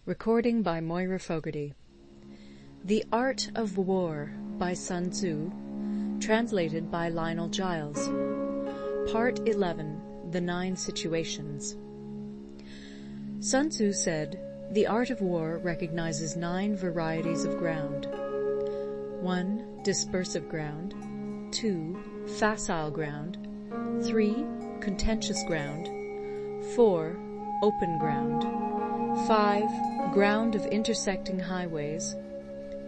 Recording by Moira Fogarty. The Art of War by Sun Tzu, translated by Lionel Giles. Part 11. The 9 Situations. Sun Tzu said, "The art of war recognizes 9 varieties of ground. 1. Dispersive ground. 2. Facile ground. 3. Contentious ground. 4. Open ground. 5. Ground of intersecting highways.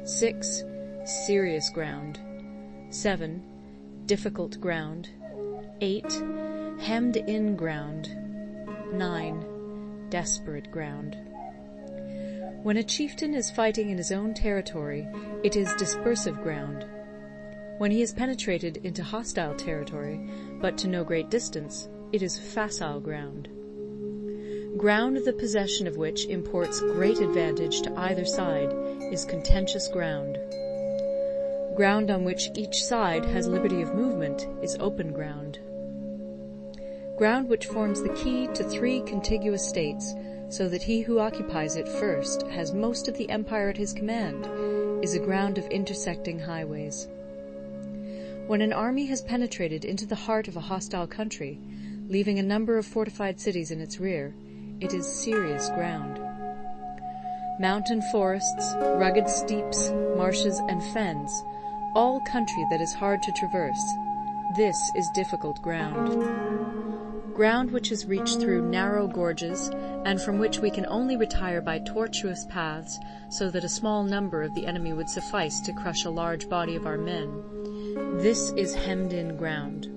6. Serious ground. 7. Difficult ground. 8. Hemmed-in ground. 9. Desperate ground." When a chieftain is fighting in his own territory, it is dispersive ground. When he has penetrated into hostile territory, but to no great distance, it is facile ground. Ground the possession of which imports great advantage to either side is contentious ground. Ground on which each side has liberty of movement is open ground. Ground which forms the key to 3 contiguous states, so that he who occupies it first has most of the empire at his command, is a ground of intersecting highways. When an army has penetrated into the heart of a hostile country, leaving a number of fortified cities in its rear, it is serious ground. Mountain forests, rugged steeps, marshes, and fens, all country that is hard to traverse, this is difficult ground. Ground which is reached through narrow gorges, and from which we can only retire by tortuous paths, so that a small number of the enemy would suffice to crush a large body of our men, this is hemmed-in ground.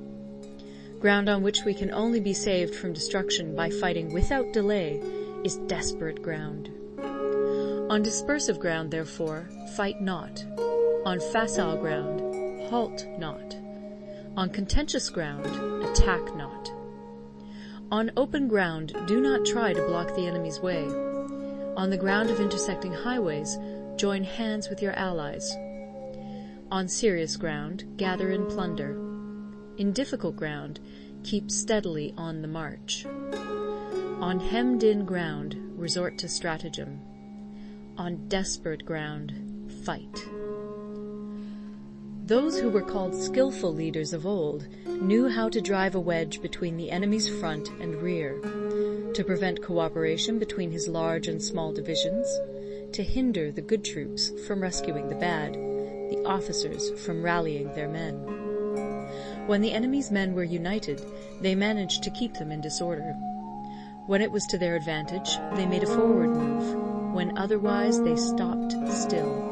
Ground on which we can only be saved from destruction by fighting without delay is desperate ground. On dispersive ground, therefore, fight not. On facile ground, halt not. On contentious ground, attack not. On open ground, do not try to block the enemy's way. On the ground of intersecting highways, join hands with your allies. On serious ground, gather in plunder. In difficult ground, keep steadily on the march. On hemmed-in ground, resort to stratagem. On desperate ground, fight. Those who were called skillful leaders of old knew how to drive a wedge between the enemy's front and rear, to prevent cooperation between his large and small divisions, to hinder the good troops from rescuing the bad, the officers from rallying their men. When the enemy's men were united, they managed to keep them in disorder. When it was to their advantage, they made a forward move. When otherwise, they stopped still.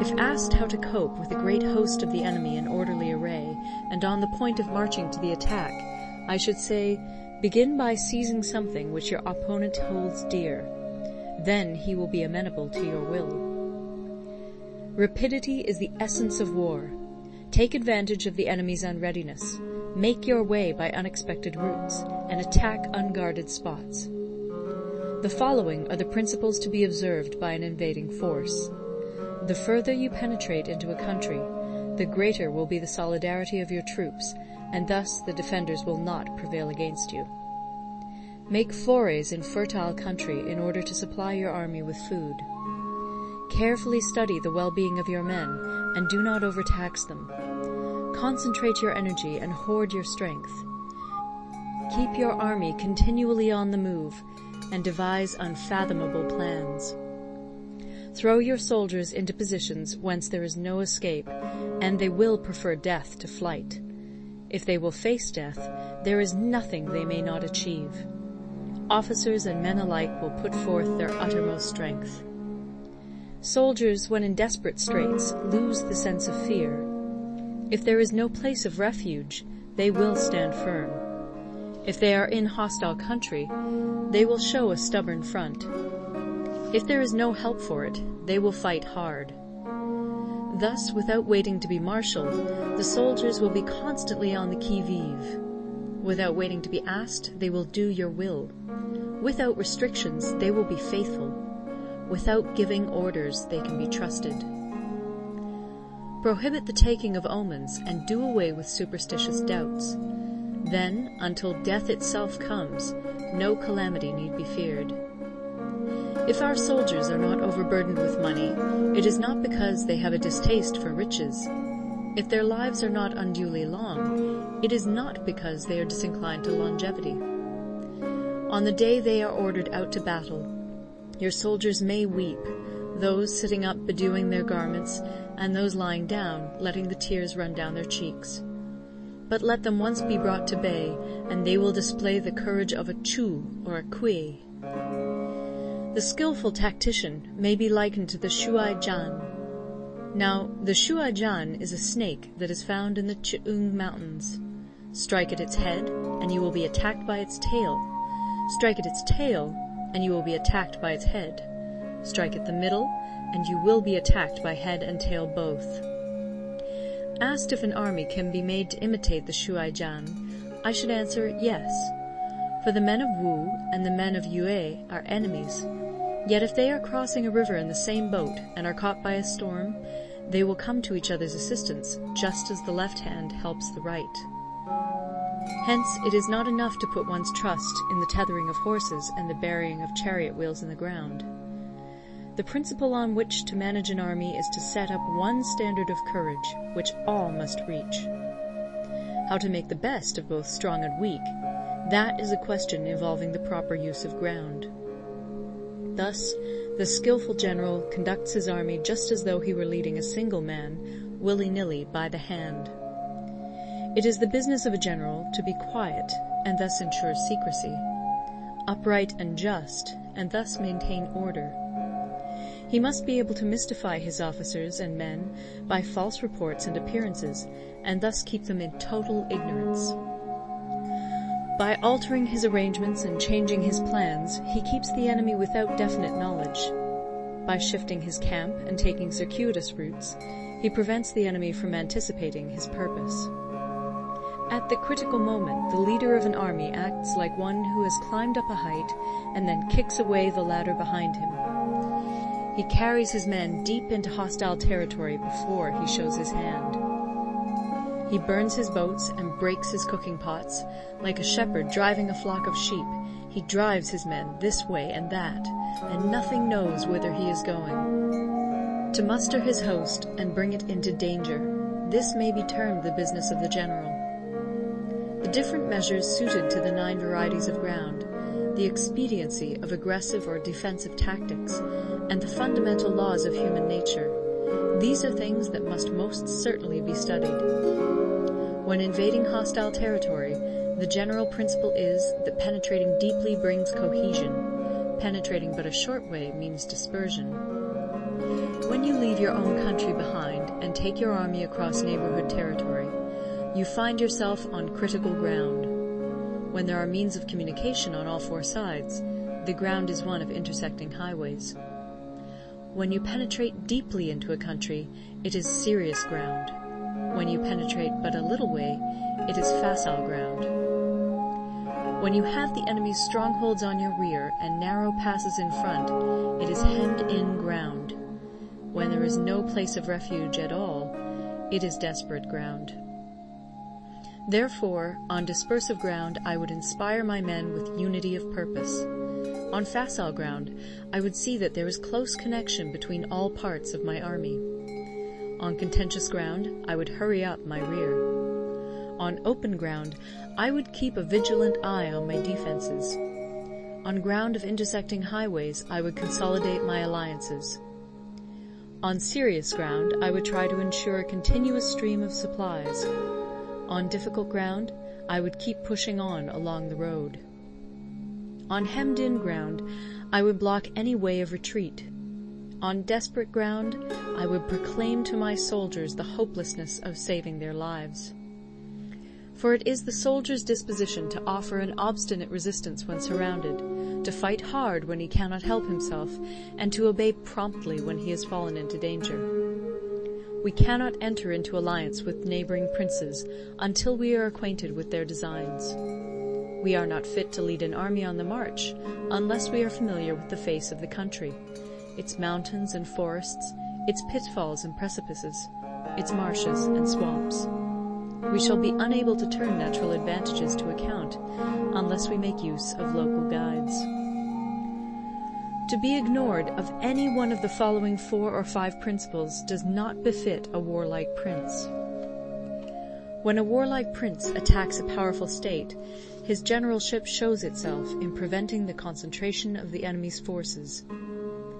If asked how to cope with a great host of the enemy in orderly array, and on the point of marching to the attack, I should say, begin by seizing something which your opponent holds dear. Then he will be amenable to your will. Rapidity is the essence of war. Take advantage of the enemy's unreadiness. Make your way by unexpected routes, and attack unguarded spots. The following are the principles to be observed by an invading force. The further you penetrate into a country, the greater will be the solidarity of your troops, and thus the defenders will not prevail against you. Make forays in fertile country in order to supply your army with food. Carefully study the well-being of your men, and do not overtax them. Concentrate your energy and hoard your strength. Keep your army continually on the move, and devise unfathomable plans. Throw your soldiers into positions whence there is no escape, and they will prefer death to flight. If they will face death, there is nothing they may not achieve. Officers and men alike will put forth their uttermost strength. Soldiers, when in desperate straits, lose the sense of fear. If there is no place of refuge, they will stand firm. If they are in hostile country, they will show a stubborn front. If there is no help for it, they will fight hard. Thus, without waiting to be marshaled, the soldiers will be constantly on the qui-vive. Without waiting to be asked, they will do your will. Without restrictions, they will be faithful. Without giving orders, they can be trusted. Prohibit the taking of omens, and do away with superstitious doubts. Then, until death itself comes, no calamity need be feared. If our soldiers are not overburdened with money, it is not because they have a distaste for riches. If their lives are not unduly long, it is not because they are disinclined to longevity. On the day they are ordered out to battle, your soldiers may weep, those sitting up bedewing their garments, and those lying down, letting the tears run down their cheeks. But let them once be brought to bay, and they will display the courage of a Chu or a Kui. The skillful tactician may be likened to the Shuai-jan. Now, the Shuai-jan is a snake that is found in the Ch'ung Mountains. Strike at its head, and you will be attacked by its tail. Strike at its tail, and you will be attacked by its head. Strike at the middle, and you will be attacked by head and tail both. Asked if an army can be made to imitate the Shuai-jan, I should answer yes. For the men of Wu and the men of Yue are enemies. Yet if they are crossing a river in the same boat and are caught by a storm, they will come to each other's assistance, just as the left hand helps the right. Hence, it is not enough to put one's trust in the tethering of horses and the burying of chariot wheels in the ground. The principle on which to manage an army is to set up one standard of courage, which all must reach. How to make the best of both strong and weak, that is a question involving the proper use of ground. Thus, the skillful general conducts his army just as though he were leading a single man, willy-nilly by the hand. It is the business of a general to be quiet, and thus ensure secrecy, upright and just, and thus maintain order. He must be able to mystify his officers and men by false reports and appearances, and thus keep them in total ignorance. By altering his arrangements and changing his plans, he keeps the enemy without definite knowledge. By shifting his camp and taking circuitous routes, he prevents the enemy from anticipating his purpose. At the critical moment, the leader of an army acts like one who has climbed up a height and then kicks away the ladder behind him. He carries his men deep into hostile territory before he shows his hand. He burns his boats and breaks his cooking pots. Like a shepherd driving a flock of sheep, he drives his men this way and that, and nothing knows whither he is going. To muster his host and bring it into danger, this may be termed the business of the general. The different measures suited to the 9 varieties of ground, the expediency of aggressive or defensive tactics, and the fundamental laws of human nature, these are things that must most certainly be studied. When invading hostile territory, the general principle is that penetrating deeply brings cohesion. Penetrating but a short way means dispersion. When you leave your own country behind and take your army across neighborhood territory, you find yourself on critical ground. When there are means of communication on all 4 sides, the ground is one of intersecting highways. When you penetrate deeply into a country, it is serious ground. When you penetrate but a little way, it is facile ground. When you have the enemy's strongholds on your rear and narrow passes in front, it is hemmed-in ground. When there is no place of refuge at all, it is desperate ground. Therefore, on dispersive ground, I would inspire my men with unity of purpose. On facile ground, I would see that there is close connection between all parts of my army. On contentious ground, I would hurry up my rear. On open ground, I would keep a vigilant eye on my defenses. On ground of intersecting highways, I would consolidate my alliances. On serious ground, I would try to ensure a continuous stream of supplies. On difficult ground, I would keep pushing on along the road. On hemmed-in ground, I would block any way of retreat. On desperate ground, I would proclaim to my soldiers the hopelessness of saving their lives. For it is the soldier's disposition to offer an obstinate resistance when surrounded, to fight hard when he cannot help himself, and to obey promptly when he has fallen into danger. We cannot enter into alliance with neighboring princes until we are acquainted with their designs. We are not fit to lead an army on the march unless we are familiar with the face of the country, its mountains and forests, its pitfalls and precipices, its marshes and swamps. We shall be unable to turn natural advantages to account unless we make use of local guides. To be ignored of any one of the following 4 or 5 principles does not befit a warlike prince. When a warlike prince attacks a powerful state, his generalship shows itself in preventing the concentration of the enemy's forces.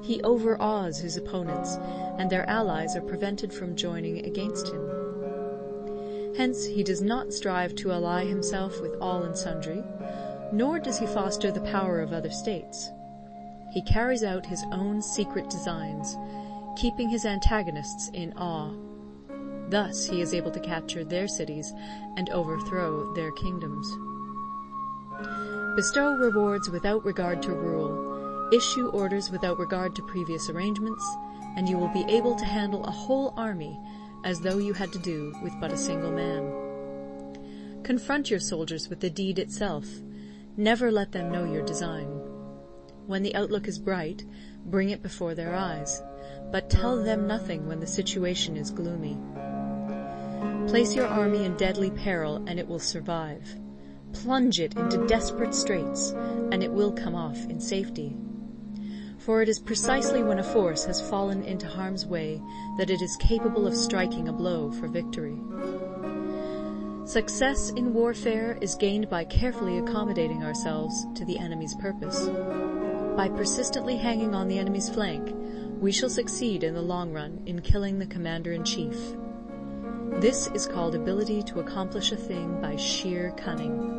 He overawes his opponents, and their allies are prevented from joining against him. Hence he does not strive to ally himself with all and sundry, nor does he foster the power of other states. He carries out his own secret designs, keeping his antagonists in awe. Thus he is able to capture their cities and overthrow their kingdoms. Bestow rewards without regard to rule, issue orders without regard to previous arrangements, and you will be able to handle a whole army as though you had to do with but a single man. Confront your soldiers with the deed itself. Never let them know your design. When the outlook is bright, bring it before their eyes, but tell them nothing when the situation is gloomy. Place your army in deadly peril, and it will survive. Plunge it into desperate straits, and it will come off in safety. For it is precisely when a force has fallen into harm's way that it is capable of striking a blow for victory. Success in warfare is gained by carefully accommodating ourselves to the enemy's purpose. By persistently hanging on the enemy's flank, we shall succeed in the long run in killing the commander-in-chief. This is called ability to accomplish a thing by sheer cunning.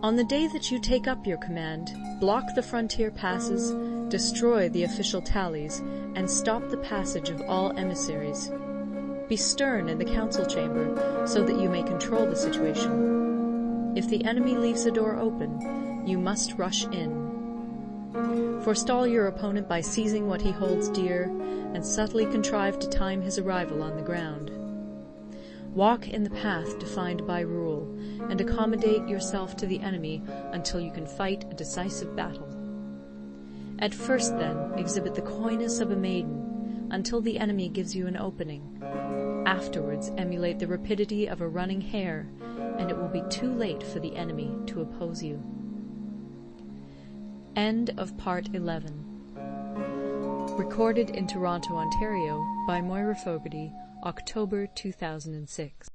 On the day that you take up your command, block the frontier passes, destroy the official tallies, and stop the passage of all emissaries. Be stern in the council chamber so that you may control the situation. If the enemy leaves a door open, you must rush in. Forestall your opponent by seizing what he holds dear, and subtly contrive to time his arrival on the ground. Walk in the path defined by rule, and accommodate yourself to the enemy until you can fight a decisive battle. At first, then, exhibit the coyness of a maiden, until the enemy gives you an opening. Afterwards, emulate the rapidity of a running hare, and it will be too late for the enemy to oppose you. End of Part 11. Recorded in Toronto, Ontario by Moira Fogarty, October 2006.